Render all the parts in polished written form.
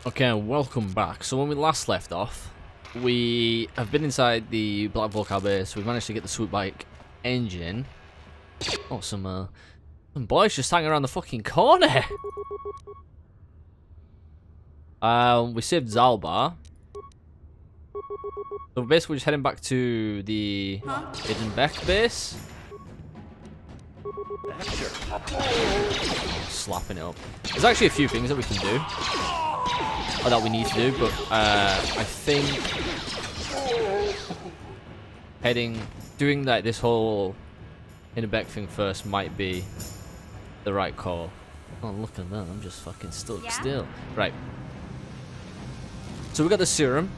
Okay, welcome back. So when we last left off, we have been inside the Black Vulkar base. We've managed to get the Swoop bike engine. Oh, some boys just hanging around the fucking corner. We saved Zalbar. So basically we're just heading back to the Hidden Beks base. Slapping it up. There's actually a few things that we can do. Or that we need to do, but I think doing like this whole Hidden Beks thing first might be the right call. Oh, look at that! I'm just fucking stuck still. Right. So we got the serum.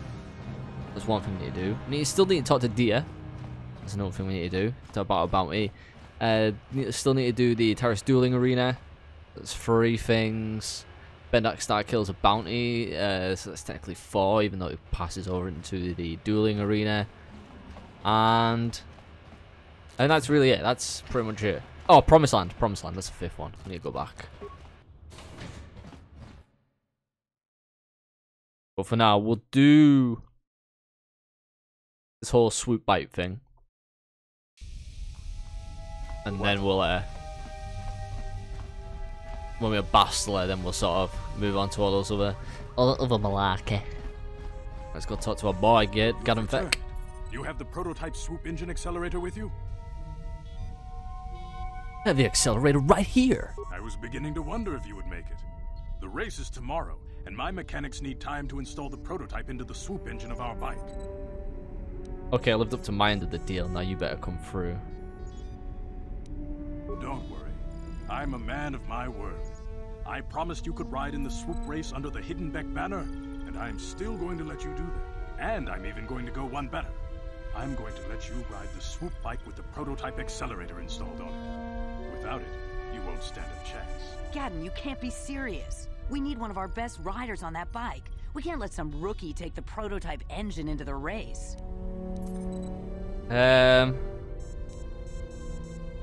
That's one thing we need to do. We still need to talk to Dia. That's another thing we need to do. Talk about a bounty. Still need to do the Taris dueling arena. That's 3 things. Bendak Star kills a bounty, so that's technically 4, even though it passes over into the dueling arena. And that's really it. That's pretty much it. Oh, Promised Land. Promised Land. That's the 5th one. We need to go back. But for now, we'll do this whole Swoop bite thing. And then we'll when we're Bastila, then we'll sort of move on to all those other malarkey. Let's go talk to our boy, Gadon Thek. You have the prototype Swoop engine accelerator with you? I have the accelerator right here. I was beginning to wonder if you would make it. The race is tomorrow, and my mechanics need time to install the prototype into the Swoop engine of our bike. Okay, I lived up to my end of the deal. Now you better come through. Don't worry. I'm a man of my word. I promised you could ride in the Swoop race under the Hidden Beks banner, and I'm still going to let you do that. And I'm even going to go one better. I'm going to let you ride the Swoop bike with the prototype accelerator installed on it. Without it, you won't stand a chance. Gadon, you can't be serious. We need one of our best riders on that bike. We can't let some rookie take the prototype engine into the race.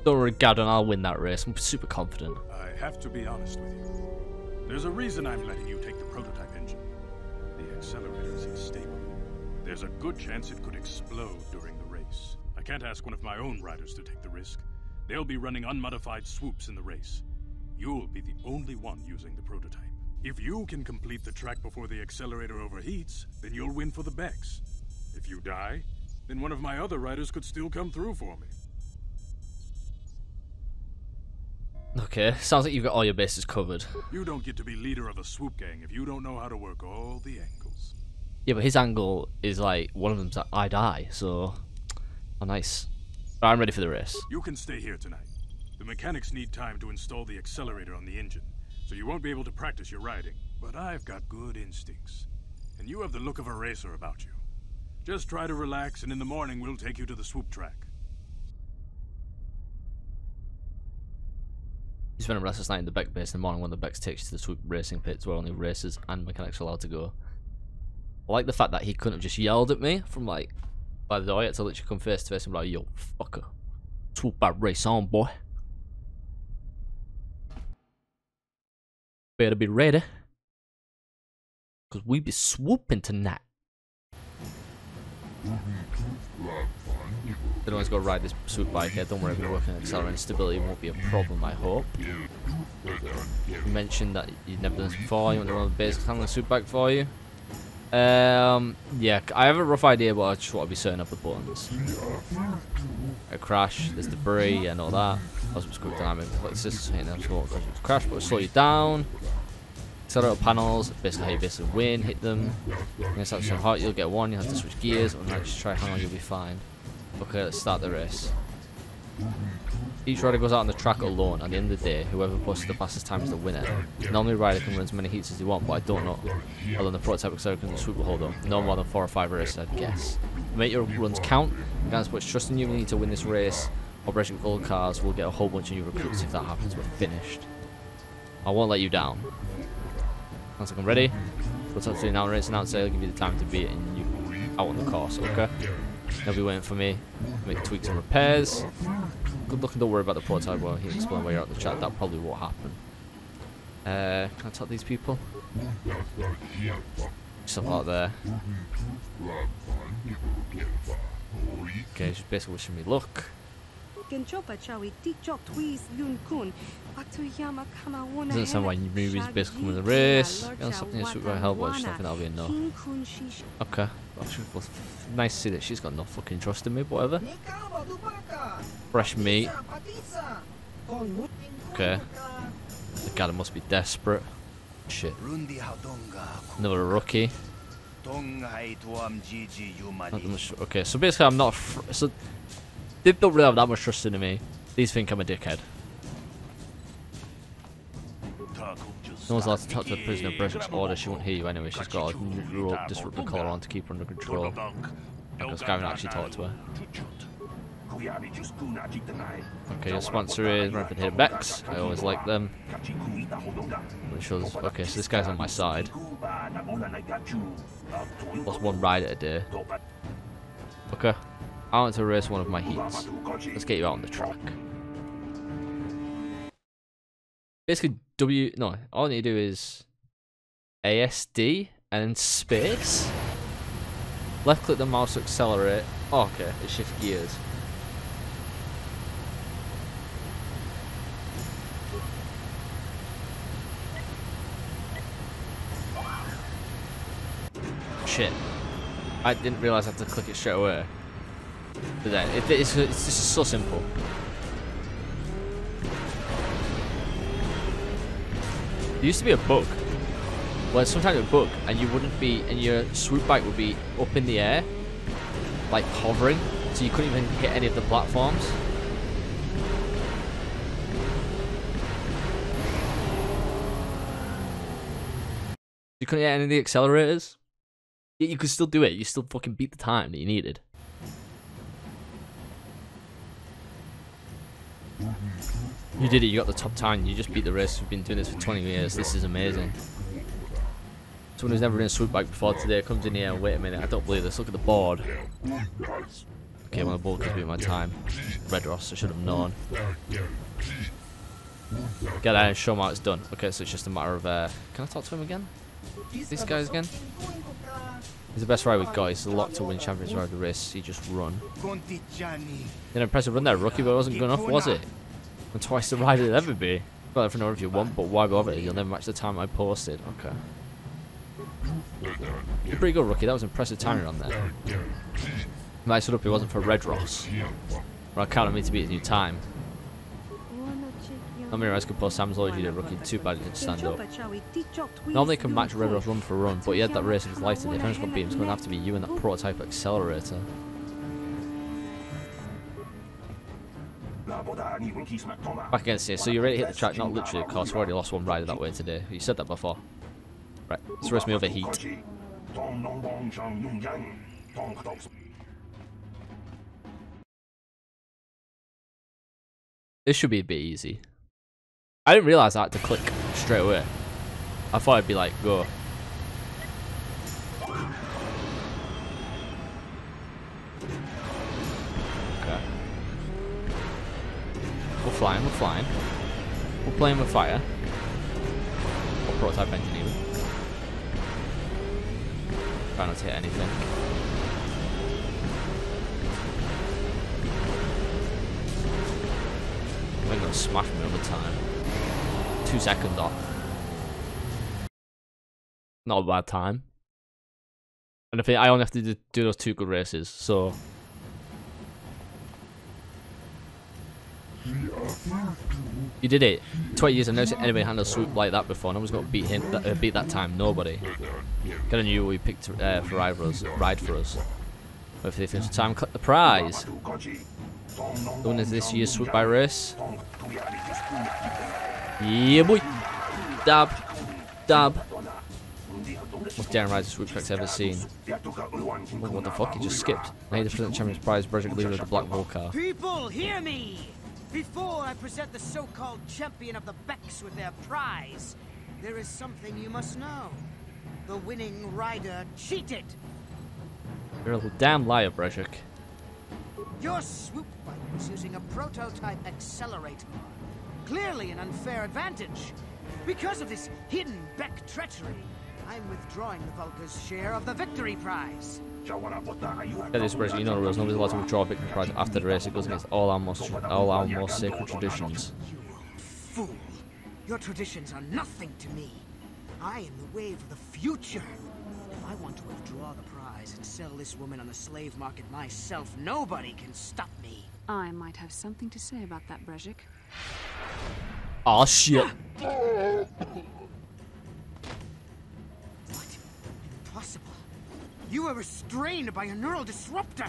Don't worry, Gadon, I'll win that race. I'm super confident. I have to be honest with you. There's a reason I'm letting you take the prototype engine. The accelerator is unstable. There's a good chance it could explode during the race. I can't ask one of my own riders to take the risk. They'll be running unmodified swoops in the race. You'll be the only one using the prototype. If you can complete the track before the accelerator overheats, then you'll win for the Beks. If you die, then one of my other riders could still come through for me. Okay, sounds like you've got all your bases covered. You don't get to be leader of a Swoop gang if you don't know how to work all the angles. Yeah, but his angle is like, one of them's that I die, so... Oh, nice. I'm ready for the race. You can stay here tonight. The mechanics need time to install the accelerator on the engine, so you won't be able to practice your riding. But I've got good instincts, and you have the look of a racer about you. Just try to relax, and in the morning we'll take you to the Swoop track. You spent a restless night in the Beks base in the morning when the Beks takes you to the Swoop racing pits where only racers and mechanics are allowed to go. I like the fact that he couldn't have just yelled at me from like by the door. He had to literally come face to face and be like, yo, fucker. Swoop that race on, boy. Better be ready. Because we be swooping tonight. Don't always go ride this Swoop bike here. Don't worry, if you're working on accelerating stability, won't be a problem, I hope. You mentioned that you'd never done this before. You want to run the basics handling Swoop bike for you. Yeah, I have a rough idea, but I just want to be setting up the buttons. A crash, there's debris, and all that. Also, it's quick dynamic. Let's just hit them. Crash, but it'll slow you down. Accelerator panels, basically how you basically win, hit them. Against that so hard, you'll get 1, you have to switch gears, or just try hang on, you'll be fine. Okay, let's start the race. Each rider goes out on the track alone. At the end of the day, whoever posts the fastest time is the winner. Normally, a rider can run as many heats as they want, but I don't know. Although the prototype accelerator can Swoop will hold up. No more than 4 or 5 races, I'd guess. Make your runs count. Guys, put trust in you. We need to win this race, or Black Vulkars will get a whole bunch of new recruits. If that happens, we're finished. I won't let you down. Once I'm ready, we'll talk to the announcer. I'll give you the time to beat it and you out on the course, okay? They'll be waiting for me to make tweaks and repairs. Good luck and don't worry about the prototype while he explains while you're out the chat. That probably won't happen. Can I talk to these people? Stuff out there. Okay, she's basically wishing me luck. Doesn't sound like movies basically coming in the race. And something to super help, but I just don't think that'll be enough. Okay. Well, nice to see that she's got no fucking trust in me, but whatever. Fresh meat. Okay. The Gadon must be desperate. Shit. Another rookie. Okay, so basically I'm not. So they don't really have that much trust in me. These think I'm a dickhead. No one's allowed to talk to a prisoner of Brejik's order. She won't hear you anyway. She's got to disrupt the collar on to keep her under control. Because I haven't actually talked to her. Okay, your sponsor is running for the Hidden Beks. I always like them. Okay, so this guy's on my side. Lost one ride a day. Okay. I want to race one of my heats. Let's get you out on the track. Basically, all I need to do is ASD and then space. Left click the mouse to accelerate. Oh, okay, it shifts gears. Shit. I didn't realise I had to click it straight away. But then, it's just so simple. There used to be a bug. Well, sometimes it would bug, and you wouldn't be, and your swoop bike would be up in the air, like hovering, so you couldn't even hit any of the platforms. You couldn't hit any of the accelerators. Yet you could still do it. You still fucking beat the time that you needed. You did it. You got the top time. You just beat the race. We've been doing this for 20 years. This is amazing. Someone who's never been a swoop bike before today comes in here and wait a minute. I don't believe this. Look at the board. Okay, one of the Vulkars beat my time. Redros. I should have known. Get out and show him how it's done. Okay, so it's just a matter of. Can I talk to him again? These guys again? He's the best rider we've got. He's the lock to win champions ride of the race. He just run. An impressive run there, rookie, but it wasn't good enough, was it? And twice the rider it'll ever be. Well, if you know if you want, but why bother? You'll never match the time I posted. Okay. You're pretty good, rookie. That was impressive timing on there. Nice up. It wasn't for Redros. Or I counted me to beat his new time. Not many riders could post Sam's loyalty to rookie. Too bad he didn't stand up. Normally can match Redros run for run, but he had that race of his life today. If anyone's going to beat him, it's going to have to be you and that prototype accelerator. Back against here. So you're ready to hit the track? Not literally, of course. We already lost one rider that way today. You said that before. Right, let's race me over heat. This should be a bit easy. I didn't realise I had to click straight away. I thought it'd be like, go. Okay. We're flying, we're flying. We're playing with fire. Or prototype engine even. Try not to hit anything. I'm gonna smash me over time. 2 seconds off. Not a bad time. And I think I only have to do those 2 good races, so. You did it. 20 years I've never seen anybody handle a swoop like that before. No one's gonna beat him. Beat that time. Nobody. Got a new we picked for ride for us. But if they finish the time, collect the prize. The winner is this year's swoop by race. Yeah, boy. Dab. Dab. Most daring rider swoop track's ever seen. Oh, what the fuck? He just skipped. Now the present champion's prize, Brejik, leader of the Black Vulkar. People, hear me! Before I present the so-called champion of the Beks with their prize, there is something you must know. The winning rider cheated. You're a little damn liar, Brejik. Your swoop bike was using a prototype accelerator. Clearly an unfair advantage. Because of this Hidden Bek treachery, I'm withdrawing the Vulkar's share of the victory prize. That is Brejik, you know the rules. Nobody's allowed to withdraw a victory prize after the race. It goes against all our most sacred traditions. You fool! Your traditions are nothing to me. I am the wave of the future. If I want to withdraw the prize and sell this woman on the slave market myself, nobody can stop me. I might have something to say about that, Brejik. Oh shit. What? Impossible. You were restrained by a neural disruptor.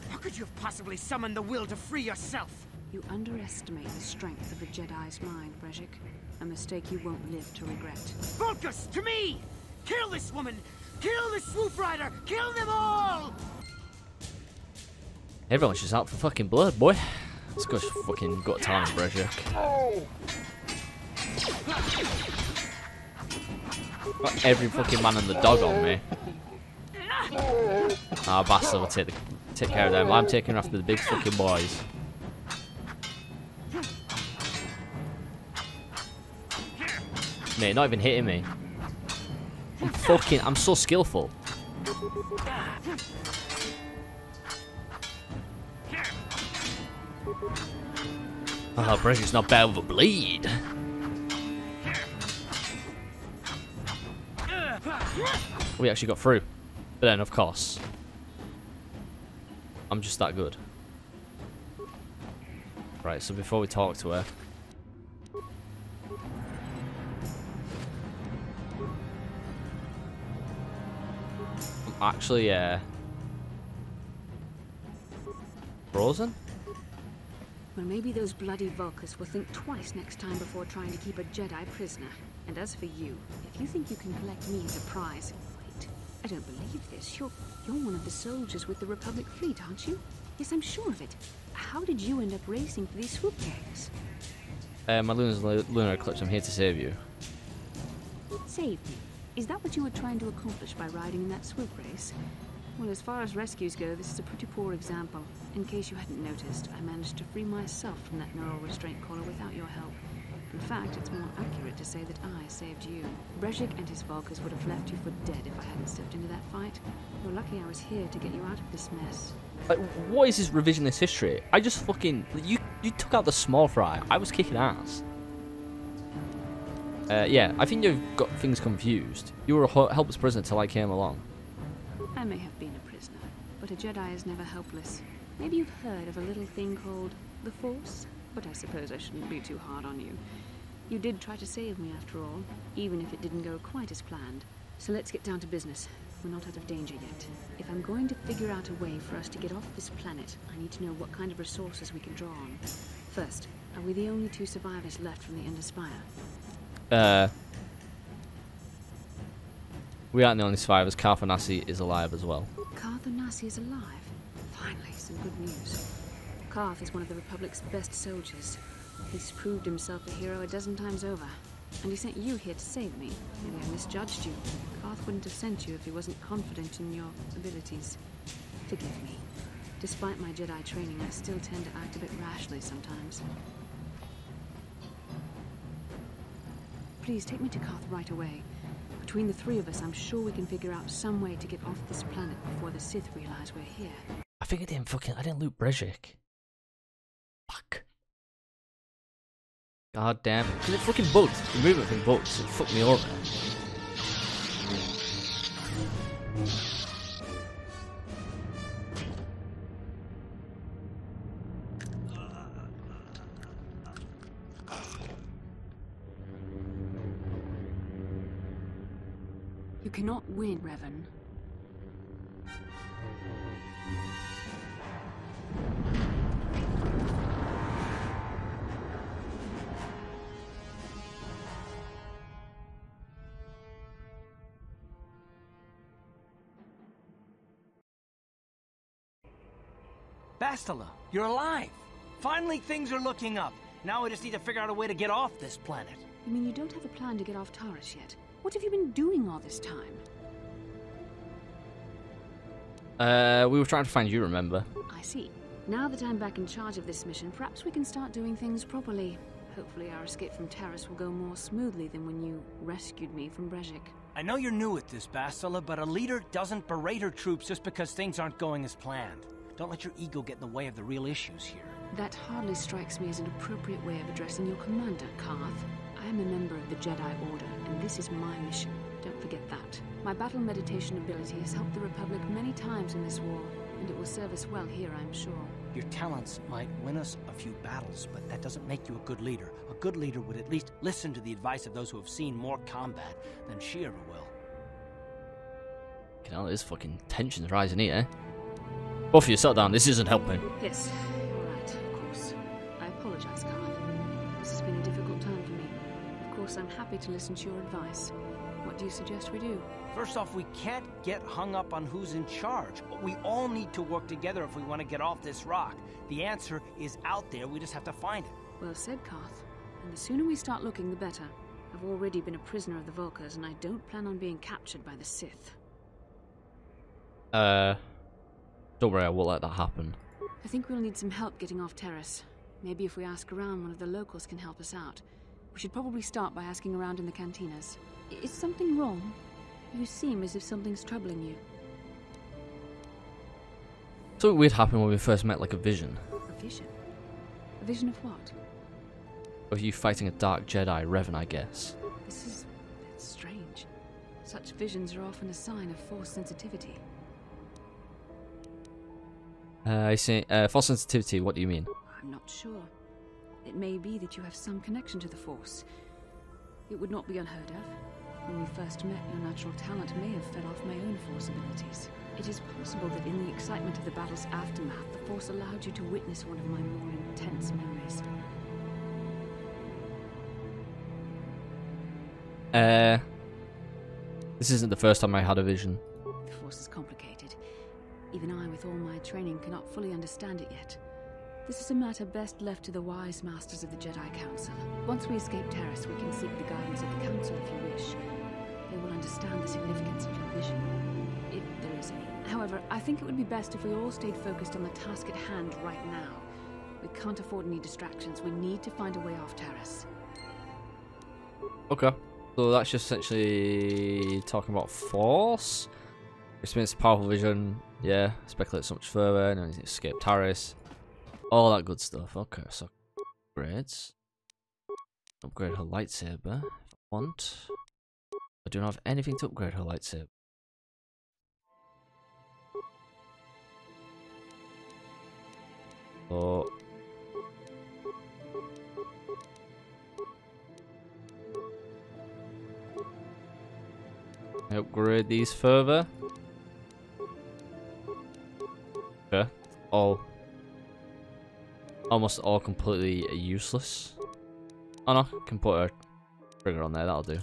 How could you have possibly summoned the will to free yourself? You underestimate the strength of the Jedi's mind, Brejik. A mistake you won't live to regret. Vulkars, to me! Kill this woman! Kill the Swoop Rider! Kill them all! Everyone's just out for fucking blood, boy. Let's go fucking gut time, Brejik. Got every fucking man and the dog on me. Ah, Bastila will take care of them. I'm taking her after the big fucking boys. Mate, not even hitting me. I'm so skillful. Oh, Brejik's not bad with a bleed. We actually got through. But then, of course, I'm just that good. Right, so before we talk to her, I'm actually, frozen? Well, maybe those bloody Vulkars will think twice next time before trying to keep a Jedi prisoner. And as for you, if you think you can collect me as a prize... Wait, I don't believe this. You're one of the soldiers with the Republic fleet, aren't you? Yes, I'm sure of it. How did you end up racing for these swoop gangs? My lunar eclipse, I'm here to save you. Save me? Is that what you were trying to accomplish by riding in that swoop race? Well, as far as rescues go, this is a pretty poor example. In case you hadn't noticed, I managed to free myself from that neural restraint collar without your help. In fact, it's more accurate to say that I saved you. Brejik and his Vulkars would have left you for dead if I hadn't stepped into that fight. You're lucky I was here to get you out of this mess. Like, what is this revisionist history? I just fucking... You took out the small fry. I was kicking ass. Yeah, I think you've got things confused. You were a helpless prisoner till I came along. I may have been a prisoner, but a Jedi is never helpless. Maybe you've heard of a little thing called the Force? But I suppose I shouldn't be too hard on you. You did try to save me after all, even if it didn't go quite as planned. So let's get down to business. We're not out of danger yet. If I'm going to figure out a way for us to get off this planet, I need to know what kind of resources we can draw on. First, are we the only two survivors left from the Ender Spire? We aren't the only survivors. Carthanasi is alive as well. Carthanasi is alive? Finally, some good news. Carth is one of the Republic's best soldiers. He's proved himself a hero a dozen times over. And he sent you here to save me. Maybe I misjudged you. Carth wouldn't have sent you if he wasn't confident in your abilities. Forgive me. Despite my Jedi training, I still tend to act a bit rashly sometimes. Please take me to Carth right away. Between the three of us, I'm sure we can figure out some way to get off this planet before the Sith realize we're here. I think I didn't loot Brejik. Fuck. God damn it. Because it fucking bugged. The movement thing bugged, so it fucked me over. You cannot win, Revan. Bastila, you're alive! Finally, things are looking up. Now we just need to figure out a way to get off this planet. You mean you don't have a plan to get off Taris yet? What have you been doing all this time? We were trying to find you, remember? I see. Now that I'm back in charge of this mission, perhaps we can start doing things properly. Hopefully our escape from Taris will go more smoothly than when you rescued me from Brejik. I know you're new at this, Bastila, but a leader doesn't berate her troops just because things aren't going as planned. Don't let your ego get in the way of the real issues here. That hardly strikes me as an appropriate way of addressing your commander, Karth. I am a member of the Jedi Order, and this is my mission. Don't forget that. My battle meditation ability has helped the Republic many times in this war, and it will serve us well here, I'm sure. Your talents might win us a few battles, but that doesn't make you a good leader. A good leader would at least listen to the advice of those who have seen more combat than she ever will. You know, there's fucking tensions rising here. Both of you, settle down. This isn't helping. Yes, you're right, of course. I apologize, Karth. This has been a difficult time for me. Of course, I'm happy to listen to your advice. What do you suggest we do? First off, we can't get hung up on who's in charge. We all need to work together if we want to get off this rock. The answer is out there, we just have to find it. Well said, Karth. And the sooner we start looking, the better. I've already been a prisoner of the Vulkars, and I don't plan on being captured by the Sith. Don't worry, I won't let that happen. I think we'll need some help getting off Taris. Maybe if we ask around, one of the locals can help us out. We should probably start by asking around in the cantinas. Is something wrong? You seem as if something's troubling you. Something weird happened when we first met, like a vision. A vision? A vision of what? Of you fighting a dark Jedi, Revan, I guess. It's strange. Such visions are often a sign of Force sensitivity. I see. Force sensitivity, what do you mean? I'm not sure. It may be that you have some connection to the Force. It would not be unheard of. When we first met, your natural talent may have fed off my own Force abilities. It is possible that in the excitement of the battle's aftermath, the Force allowed you to witness one of my more intense memories. This isn't the first time I had a vision. The Force is complicated. Even I, with all my training, cannot fully understand it yet. This is a matter best left to the wise masters of the Jedi Council. Once we escape Taris, we can seek the guidance of the Council if you wish. They will understand the significance of your vision, if there is any. However, I think it would be best if we all stayed focused on the task at hand right now. We can't afford any distractions. We need to find a way off Taris. Okay. So that's just essentially talking about Force. Experience powerful vision. Yeah. Speculate so much further. And then escape Taris. All that good stuff. Okay, so upgrades. Upgrade her lightsaber if I want. I do not have anything to upgrade her lightsaber. So upgrade these further. Okay. Almost all completely useless. Oh no, can put a trigger on there, that'll do.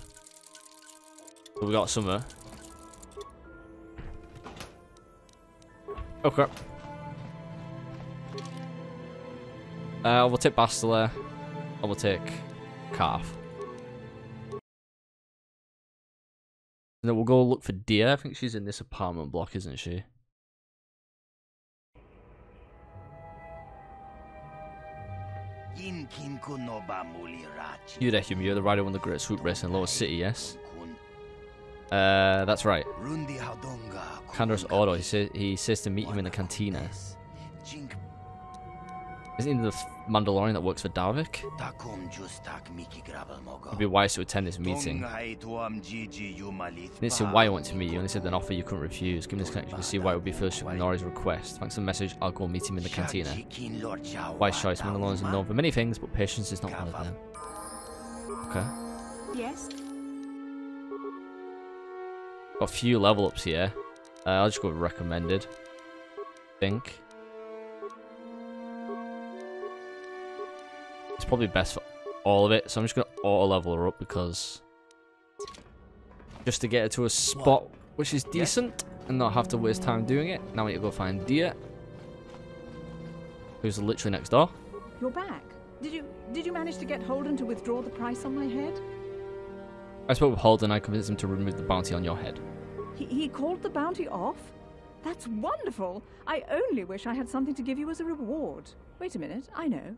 But we got some. Okay. We'll take Bastila. I will take Karth. And then we'll go look for Dia. I think she's in this apartment block, isn't she? You there, Hume. You're the rider on the Great Swoop race in Lower City, yes? That's right. Kandar's order. He says to meet him in the cantina. Isn't he the Mandalorian that works for Davik? It'd be wise to attend this meeting. He didn't say why he wanted to meet you, only said an offer you couldn't refuse. Given this connection, you can see why it would be foolish to ignore his request. Thanks for the message, I'll go meet him in the cantina. Wise choice. Mandalorians are known for many things, but patience is not one of them. Okay. Yes? Got a few level ups here. I'll just go with recommended. Think. It's probably best for all of it, so I'm just going to auto level her up because just to get her to a spot which is decent and not have to waste time doing it. Now we need to go find Dia, who's literally next door. You're back. Did you manage to get Holden to withdraw the price on my head? I spoke with Holden and I convinced him to remove the bounty on your head. He called the bounty off? That's wonderful. I only wish I had something to give you as a reward. Wait a minute, I know.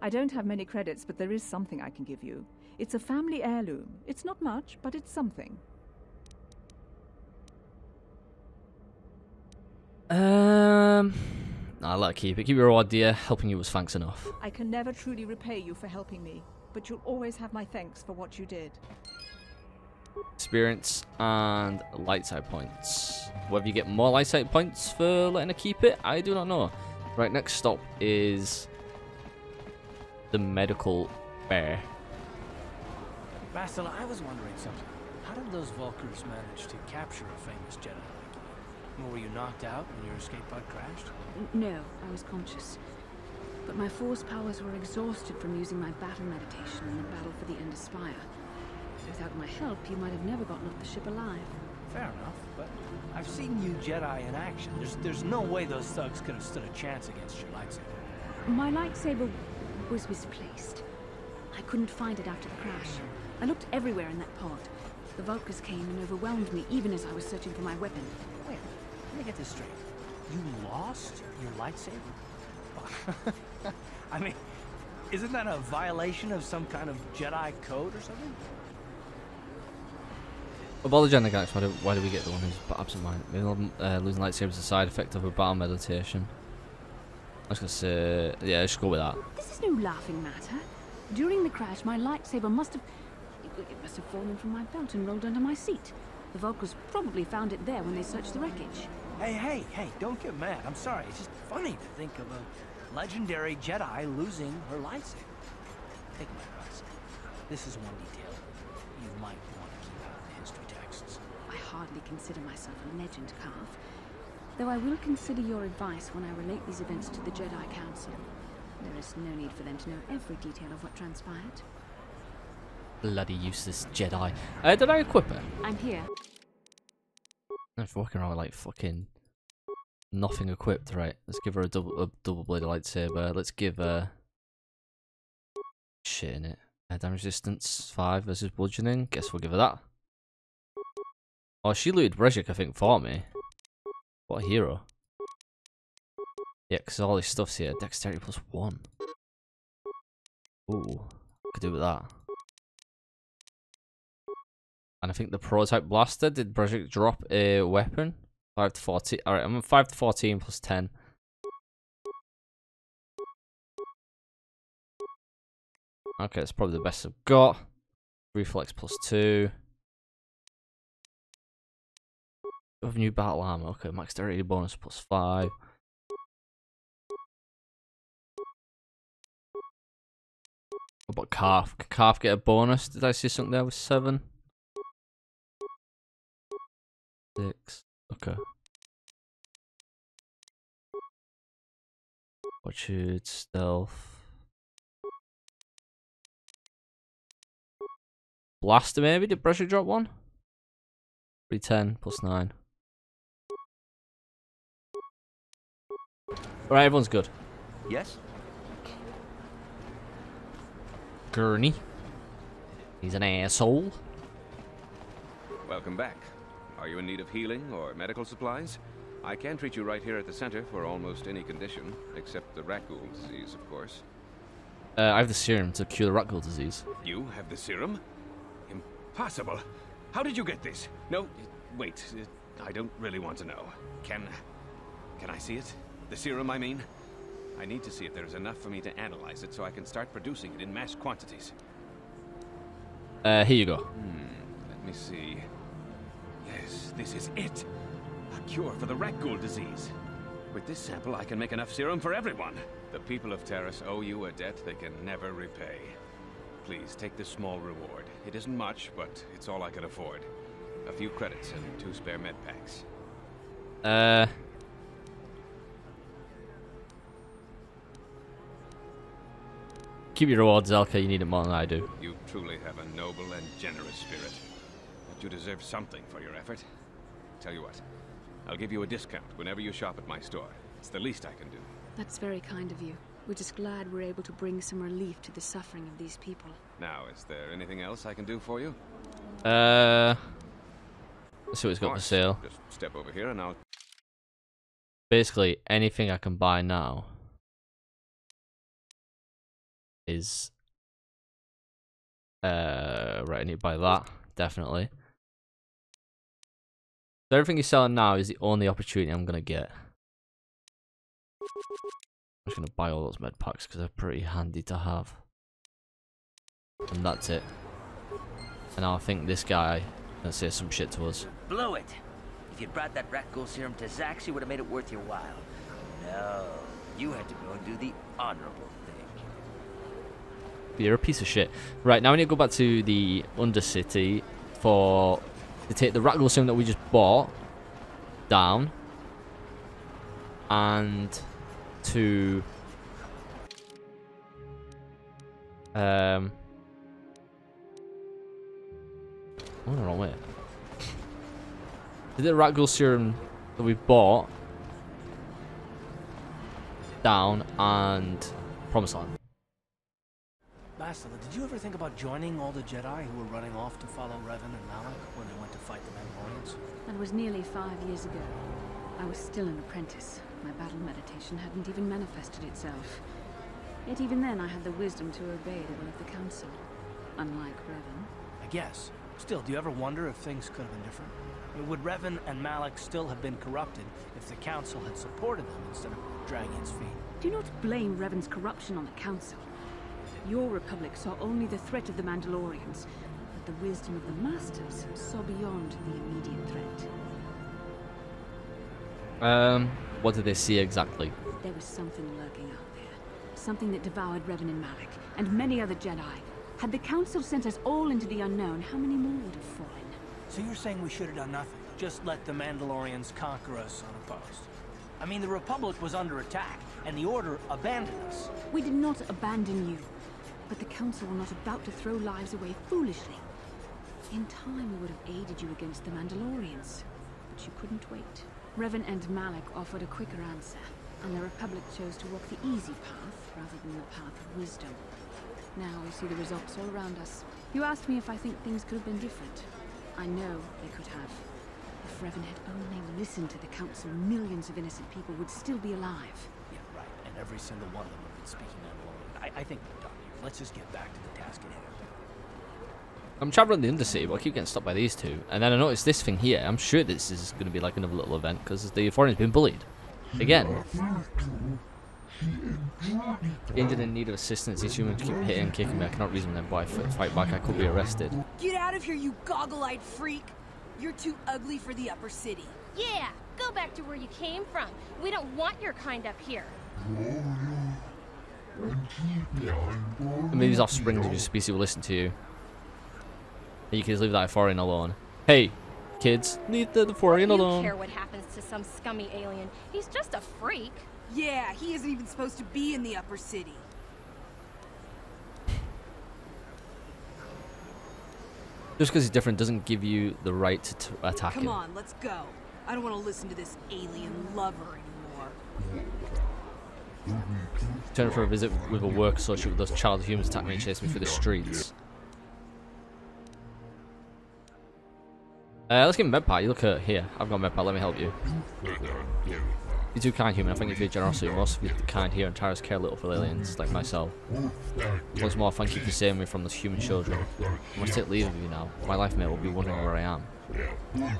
I don't have many credits, but there is something I can give you. It's a family heirloom. It's not much, but it's something. I'll let her keep it. Keep your reward, dear. Helping you was thanks enough. I can never truly repay you for helping me, but you'll always have my thanks for what you did. Experience and light side points. Whether you get more light side points for letting her keep it, I do not know. Right, next stop is the medical fair. Bastila, I was wondering something. How did those Vulkars manage to capture a famous Jedi like you? Were you knocked out when your escape pod crashed? No, I was conscious. But my force powers were exhausted from using my battle meditation in the battle for the Ender Spire. Without my help, you might have never gotten off the ship alive. Fair enough, but I've seen you Jedi in action. There's no way those thugs could have stood a chance against your lightsaber. My lightsaber was misplaced. I couldn't find it after the crash. I looked everywhere in that pod. The Vulkars came and overwhelmed me even as I was searching for my weapon. Wait, let me get this straight. You lost your lightsaber? I mean, isn't that a violation of some kind of Jedi code or something? About the gender mechanics, why do we get the one who's absent-minded? Maybe losing lightsabers is a side effect of a battle meditation. I was gonna say, yeah, let's go with that. This is no laughing matter. During the crash, my lightsaber must have fallen from my belt and rolled under my seat. The Vulkars probably found it there when they searched the wreckage. Hey, don't get mad. I'm sorry. It's just funny to think of a legendary Jedi losing her lightsaber. Take my advice. This is one detail you might want to keep out of the history texts. I hardly consider myself a legend, Calf. Though I will consider your advice when I relate these events to the Jedi Council. There is no need for them to know every detail of what transpired. Bloody useless Jedi. Did I equip her? I'm here. I'm walking around with like fucking nothing equipped, right? Let's give her a double bladed lightsaber. Let's give her shit in it. Damage resistance 5 versus bludgeoning. Guess we'll give her that. Oh, she looted Brejik, I think, for me. What a hero. Yeah, because all this stuff's here. Dexterity +1. Ooh, could do with that. And I think the prototype blaster, did Brejik drop a weapon? 5 to 14. Alright, I'm 5 to 14 plus 10. Okay, that's probably the best I've got. Reflex +2. Of new battle armor. Okay, max dexterity bonus +5. What about Calf? Can Calf get a bonus? Did I see something there with 7? 6. Okay. Orchard, stealth. Blaster maybe? Did Brejik drop one? 310 +9. Alright, everyone's good. Yes? Gurney. He's an asshole. Welcome back. Are you in need of healing or medical supplies? I can treat you right here at the center for almost any condition, except the rat ghoul disease, of course. I have the serum to cure the rat ghoul disease. You have the serum? Impossible. How did you get this? No, wait. I don't really want to know. Can I see it? The serum, I mean? I need to see if there's enough for me to analyze it so I can start producing it in mass quantities. Here you go. Let me see. Yes, this is it. A cure for the rat ghoul disease. With this sample, I can make enough serum for everyone. The people of Taris owe you a debt they can never repay. Please, take this small reward. It isn't much, but it's all I can afford. A few credits and 2 spare med packs. Keep your rewards, Zelka. You need it more than I do. You truly have a noble and generous spirit. But you deserve something for your effort. Tell you what, I'll give you a discount whenever you shop at my store. It's the least I can do. That's very kind of you. We're just glad we're able to bring some relief to the suffering of these people. Now, is there anything else I can do for you? Let's see what it's got for sale. Just step over here and I'll... Basically, anything I can buy now. is right. I need to buy that, definitely. So everything he's selling now is the only opportunity I'm gonna get. I'm just gonna buy all those med packs because they're pretty handy to have. And that's it. And now I think this guy gonna say some shit to us. Blow it! If you'd brought that rat ghoul serum to Zax, you would have made it worth your while. No, you had to go and do the honorable thing. You're a piece of shit. Right, now we need to go back to the Undercity to take the rat ghoul serum that we just bought down. And to I'm on the wrong way. Did the rat ghoul serum that we bought down and Promised Land. Bastila, did you ever think about joining all the Jedi who were running off to follow Revan and Malik when they went to fight the Mandalorians? That was nearly 5 years ago. I was still an apprentice. My battle meditation hadn't even manifested itself. Yet even then I had the wisdom to obey the will of the Council. Unlike Revan. I guess. Still, do you ever wonder if things could have been different? Would Revan and Malik still have been corrupted if the Council had supported them instead of dragging its feet? Do not blame Revan's corruption on the Council. Your Republic saw only the threat of the Mandalorians, but the wisdom of the Masters saw beyond the immediate threat. What did they see exactly? There was something lurking out there. Something that devoured Revan and Malik, and many other Jedi. Had the Council sent us all into the unknown, how many more would have fallen? So you're saying we should have done nothing? Just let the Mandalorians conquer us unopposed? I mean, the Republic was under attack, and the Order abandoned us. We did not abandon you. But the Council were not about to throw lives away foolishly. In time, we would have aided you against the Mandalorians. But you couldn't wait. Revan and Malik offered a quicker answer, and the Republic chose to walk the easy path rather than the path of wisdom. Now we see the results all around us. You asked me if I think things could have been different. I know they could have. If Revan had only listened to the Council, millions of innocent people would still be alive. Yeah, right. And every single one of them would be speaking Mandalorian. I think we're done here. Let's just get back to the task at hand. I'm traveling the Undercity, but I keep getting stopped by these two. And then I noticed this thing here. I'm sure this is going to be like another little event because the foreigners been bullied. Again. Injured in need of assistance. These humans keep hitting and kicking me. I cannot reason them why fight back. I could be arrested. Get out of here, you goggle-eyed freak! You're too ugly for the upper city. Yeah, go back to where you came from. We don't want your kind up here. Maybe these offspring of your species will listen to you. You can just leave that foreign alone. Hey, kids, leave the foreign alone. You care what happens to some scummy alien. He's just a freak. Yeah, he isn't even supposed to be in the upper city. Just because he's different doesn't give you the right to attack him. Come on, let's go. I don't want to listen to this alien lover anymore. Turn for a visit with a work associate with those child humans attacking me and chasing me through the streets. Let's give him a med pack. You look here. I've got a med pack. Let me help you. You're too kind, human. I thank you for your generosity. Most of you kind here and Taris care little for aliens, like myself. Once more, thank you for saving me from those human children. I must take leave of you now. My life mate will be wondering where I am. A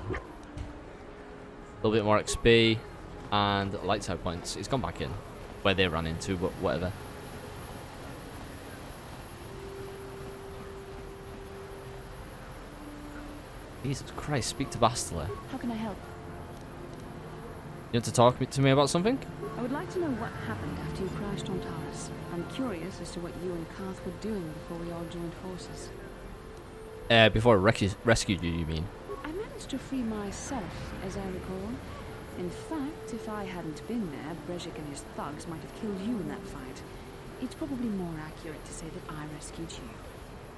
little bit more XP and light side points. He's gone back in where they ran into, but whatever. Jesus Christ, speak to Bastila. How can I help? You want to talk to me about something? I would like to know what happened after you crashed on Taris. I'm curious as to what you and Karth were doing before we all joined forces. Before I rescued you, you mean? I managed to free myself, as I recall. In fact, if I hadn't been there, Brejik and his thugs might have killed you in that fight. It's probably more accurate to say that I rescued you.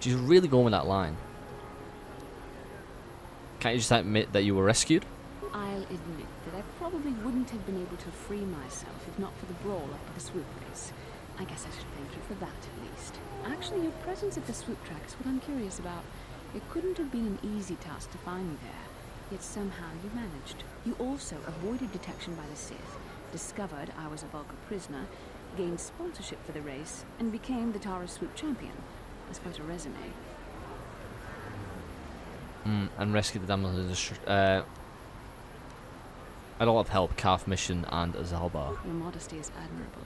She's really going with that line. Can't you just admit that you were rescued? I'll admit that I probably wouldn't have been able to free myself if not for the brawl up at the Swoop base. I guess I should thank you for that, at least. Actually, your presence at the Swoop track is what I'm curious about. It couldn't have been an easy task to find me there, yet somehow you managed. You also avoided detection by the Sith, discovered I was a Vulkar prisoner, gained sponsorship for the race, and became the Taris Swoop champion. That's quite a resume. And rescued the damsel. A lot of help, Calf Mission and Azalbar. Your modesty is admirable.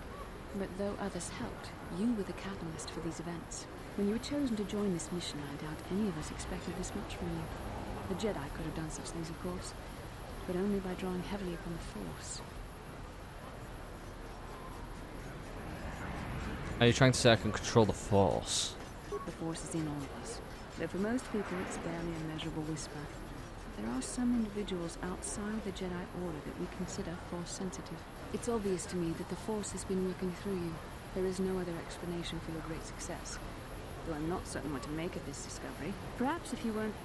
But though others helped, you were the catalyst for these events. When you were chosen to join this mission, I doubt any of us expected this much from you. The Jedi could have done such things, of course, but only by drawing heavily upon the Force. Are you trying to say I can control the Force? The Force is in all of us, though for most people it's barely a measurable whisper. There are some individuals outside the Jedi Order that we consider Force-sensitive. It's obvious to me that the Force has been working through you. There is no other explanation for your great success. Though I'm not certain what to make of this discovery. Perhaps if you weren't...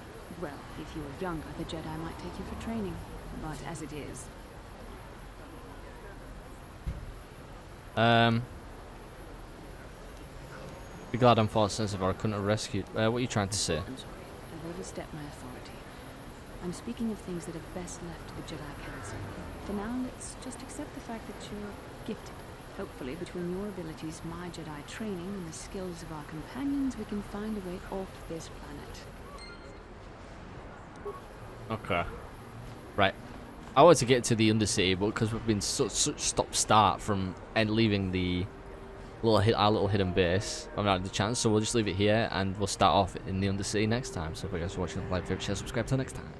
well, if you were younger, the Jedi might take you for training. But as it is... Be glad I'm Force-sensitive or I couldn't have rescued... what are you trying to say? I'm sorry. I've overstepped my authority. I'm speaking of things that are best left to the Jedi Council. For now, let's just accept the fact that you're gifted. Hopefully, between your abilities, my Jedi training, and the skills of our companions, we can find a way off this planet. Okay. Right. I want to get to the Undercity, but because we've been such stop-start from leaving the our little hidden base, I've not had the chance, so we'll just leave it here, and we'll start off in the Undercity next time. So if you guys are watching, like, favorite, share, subscribe till next time.